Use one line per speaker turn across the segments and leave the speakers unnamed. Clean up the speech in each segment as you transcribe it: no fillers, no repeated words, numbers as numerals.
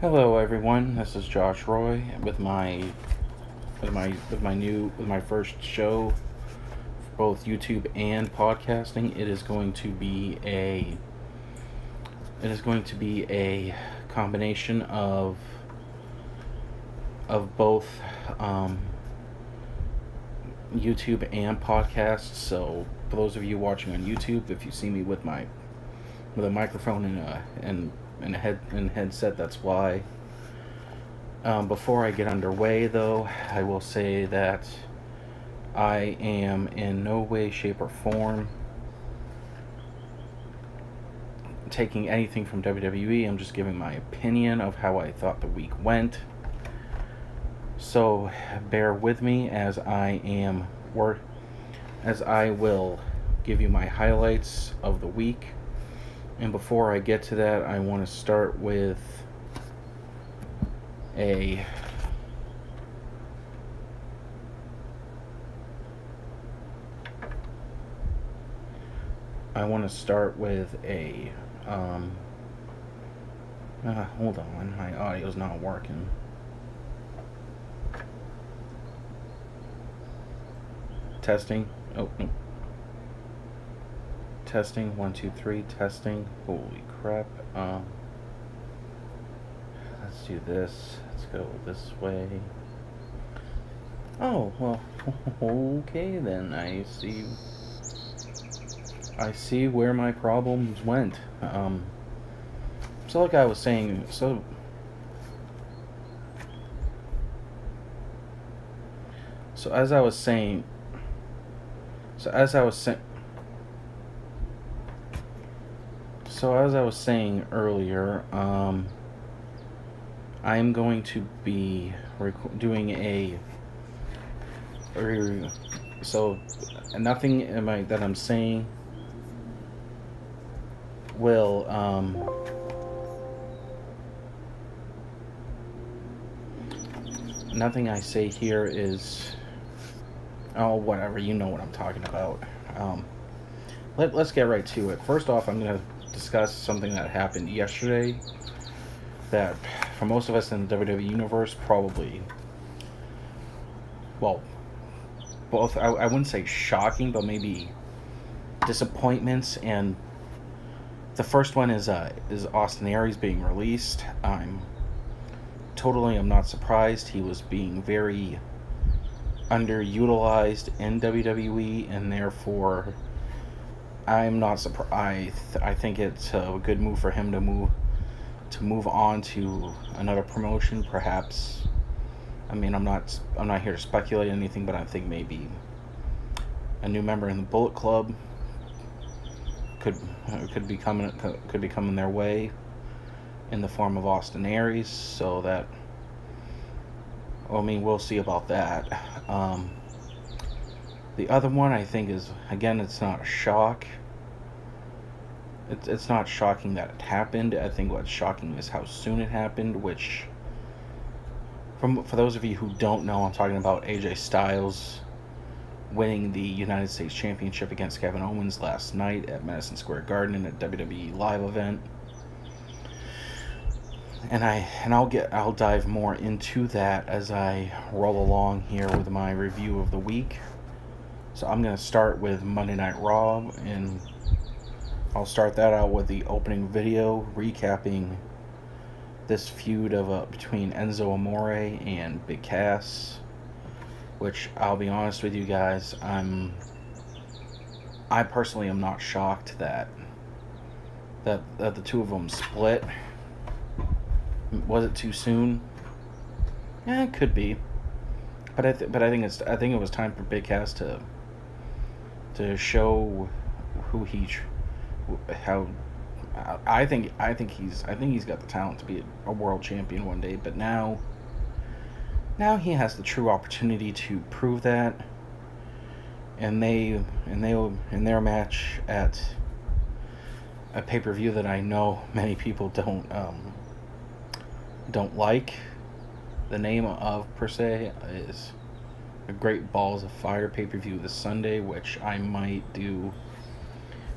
Hello, everyone. This is Josh Roy with my first show for both YouTube and podcasting. It is going to be a combination of both YouTube and podcasts. So for those of you watching on YouTube, if you see me with a microphone and headset, that's why. Before I get underway, though, I will say that I am in no way, shape, or form taking anything from WWE. I'm just giving my opinion of how I thought the week went. So bear with me as I will give you my highlights of the week. And before I get to that, I want to start with a hold on, my audio's not working. Testing. Oh, no. Testing. 1, 2, 3. Testing. Holy crap. Let's do this. Let's go this way. Oh, well, okay then. I see where my problems went. So like I was saying, so as I was saying, earlier, I am going to be doing so nothing that I'm saying will nothing I say here is whatever, you know what I'm talking about. Let's get right to it. First off, I'm going to discuss something that happened yesterday that for most of us in the WWE universe probably, well, both, I wouldn't say shocking, but maybe disappointments. And the first one is Austin Aries being released. I'm not surprised. He was being very underutilized in WWE, and therefore I'm not surprised. I think it's a good move for him to move on to another promotion, perhaps. I mean, I'm not here to speculate anything, but I think maybe a new member in the Bullet Club could be coming their way in the form of Austin Aries. So that, I mean, we'll see about that. The other one I think is, again, it's not a shock. It's not shocking that it happened. I think what's shocking is how soon it happened, which, for those of you who don't know, I'm talking about AJ Styles winning the United States Championship against Kevin Owens last night at Madison Square Garden in a WWE live event. And I'll dive more into that as I roll along here with my review of the week. So I'm going to start with Monday Night Raw, and I'll start that out with the opening video recapping this feud between Enzo Amore and Big Cass, which I'll be honest with you guys, I personally am not shocked that the two of them split. Was it too soon? Yeah, it could be. But I think it was time for Big Cass to show how I think he's got the talent to be a world champion one day. But now he has the true opportunity to prove that. And in their match at a pay-per-view that I know many people don't like the name of, per se, is a Great Balls of Fire pay-per-view this Sunday, which I might do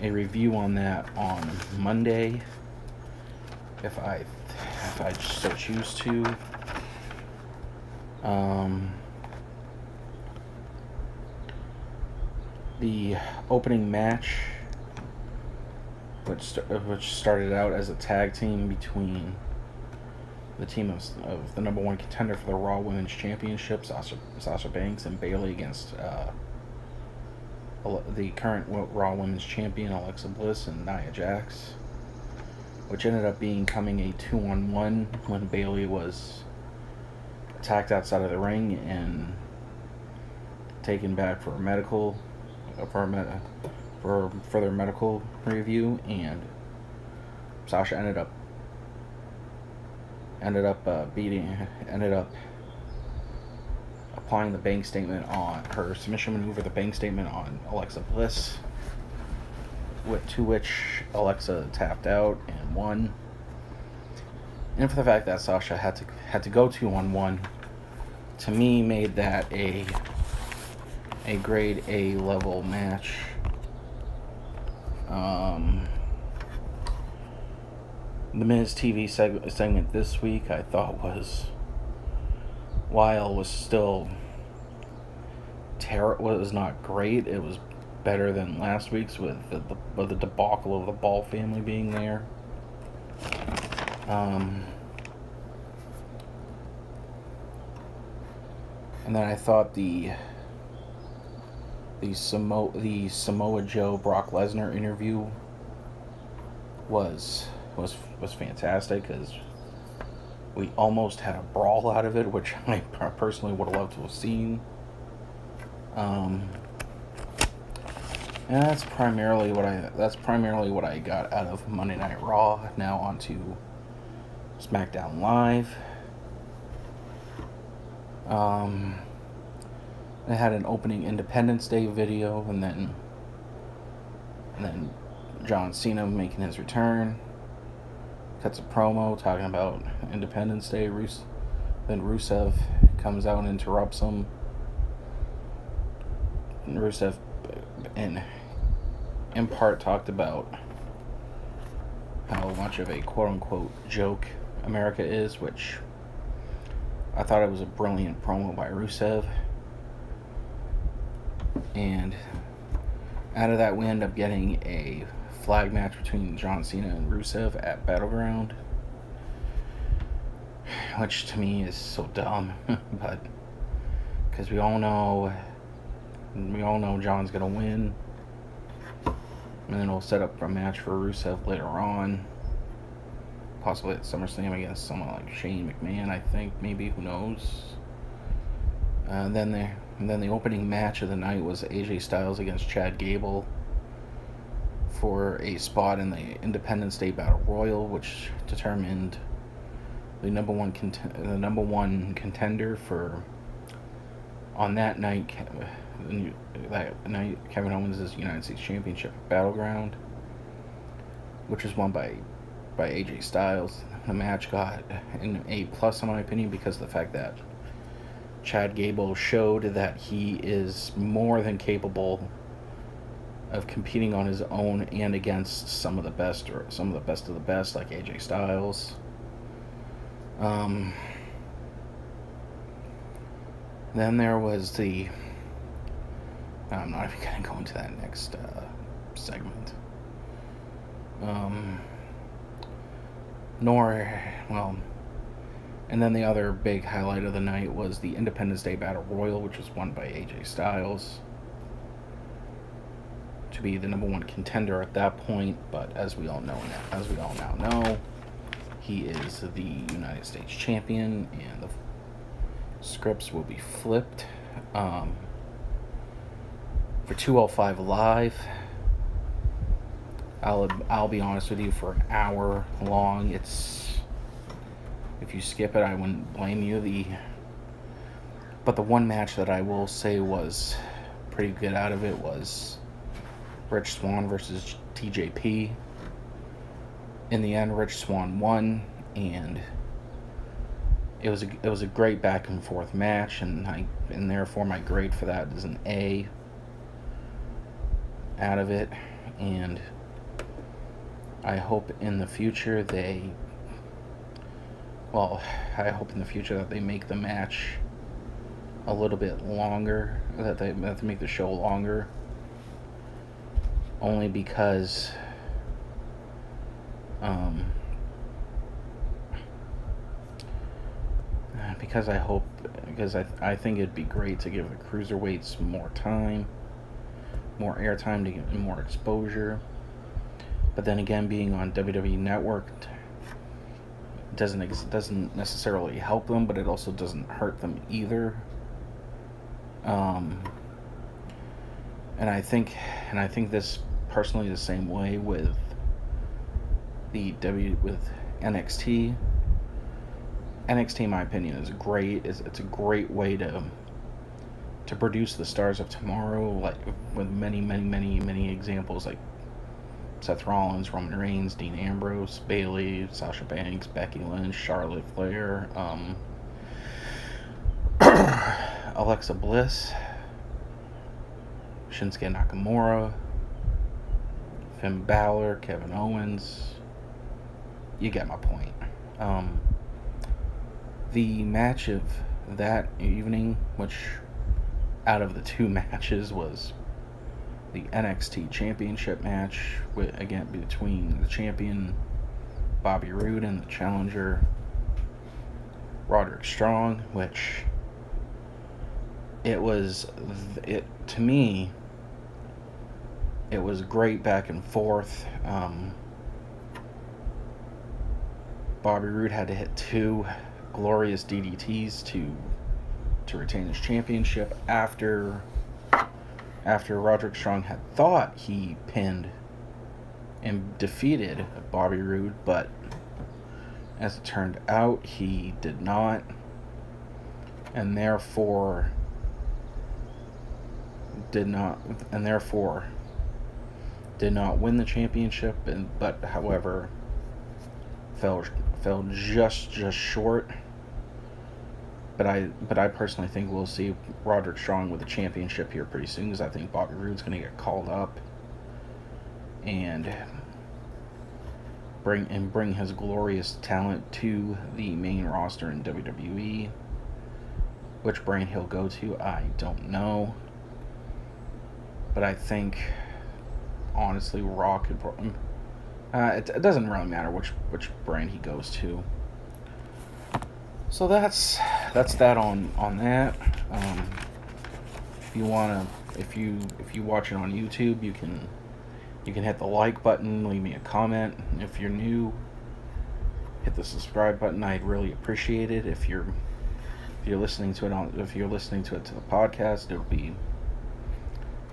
a review on that on Monday if I if I so choose to. The opening match, which started out as a tag team between the team of the number one contender for the Raw Women's Championship, Sasha Banks, and Bayley against the current Raw Women's Champion, Alexa Bliss, and Nia Jax, which ended up becoming a 2-on-1 when Bayley was attacked outside of the ring and taken back for further medical review, and Sasha ended up applying the bank statement on her submission maneuver, the bank statement on Alexa Bliss, to which Alexa tapped out and won. And for the fact that Sasha had to go 2-on-1, to me made that a grade A level match. The Miz TV segment this week, I thought was still was not great. It was better than last week's with the debacle of the Ball family being there. And then I thought the Samoa Joe Brock Lesnar interview was fantastic, because we almost had a brawl out of it, which I personally would have loved to have seen. And that's primarily what I got out of Monday Night Raw. Now on to SmackDown Live. They had an opening Independence Day video, and then John Cena making his return. Cuts a promo talking about Independence Day. Then Rusev comes out and interrupts him. And Rusev, in part, talked about how much of a quote-unquote joke America is, which I thought it was a brilliant promo by Rusev. And out of that, we end up getting a flag match between John Cena and Rusev at Battleground, which to me is so dumb, but because we all know John's gonna win, and then it'll set up a match for Rusev later on, possibly at SummerSlam against someone like Shane McMahon, I think, maybe, who knows. Then the opening match of the night was AJ Styles against Chad Gable for a spot in the Independence Day Battle Royal, which determined the number one contender for on that night. Kevin Owens' United States Championship Battleground, which was won by AJ Styles. The match got an A+ in my opinion, because of the fact that Chad Gable showed that he is more than capable of competing on his own and against some of the best of the best, like AJ Styles. Then there was I'm not even going to go into that next segment. And then the other big highlight of the night was the Independence Day Battle Royal, which was won by AJ Styles to be the number one contender at that point. But as we all now know, he is the United States champion, and the scripts will be flipped for 205 Live. I'll be honest with you, for an hour long, if you skip it, I wouldn't blame you. But the one match that I will say was pretty good out of it was Rich Swann versus TJP. In the end, Rich Swann won, and it was a great back and forth match, and therefore my grade for that is an A out of it. And I hope in the future they well, I hope in the future that they make the match a little bit longer, that they make the show longer, only um, because I think it'd be great to give the cruiserweights more time, more airtime, to get more exposure. But then again, being on WWE Network doesn't necessarily help them, but it also doesn't hurt them either. Um, and I think this personally the same way with with NXT. NXT, in my opinion, is great. It's a great way to produce the stars of tomorrow, like with many examples like Seth Rollins, Roman Reigns, Dean Ambrose, Bayley, Sasha Banks, Becky Lynch, Charlotte Flair, Alexa Bliss, Shinsuke Nakamura, Finn Balor, Kevin Owens. You get my point. The match of that evening, which out of the two matches was the NXT Championship match, again between the champion Bobby Roode and the challenger Roderick Strong, which to me it was great back and forth. Bobby Roode had to hit 2 glorious DDTs to retain his championship after Roderick Strong had thought he pinned and defeated Bobby Roode, but as it turned out, he did not, and therefore did not win the championship, but however fell just short. But I personally think we'll see Roderick Strong with the championship here pretty soon, because I think Bobby Roode's going to get called up and bring his glorious talent to the main roster in WWE. Which brand he'll go to, I don't know. But I think, honestly, Raw could. It doesn't really matter which brand he goes to. So that's that on that. If you watch it on YouTube, you can hit the like button, leave me a comment. If you're new, hit the subscribe button. I'd really appreciate it. If you're listening to it to the podcast, it'll be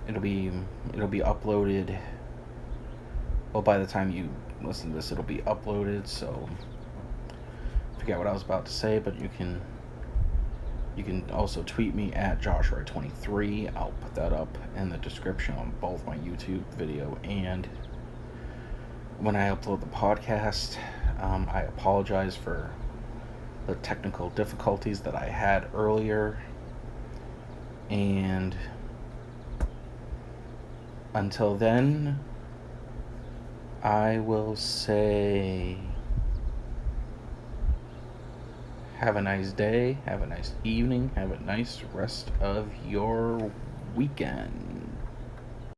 uploaded. Well, by the time you listen to this, it'll be uploaded. So, I forget what I was about to say, but you can also tweet me at JoshRoy23. I'll put that up in the description on both my YouTube video and when I upload the podcast. I apologize for the technical difficulties that I had earlier, and until then, I will say have a nice day, have a nice evening, have a nice rest of your weekend.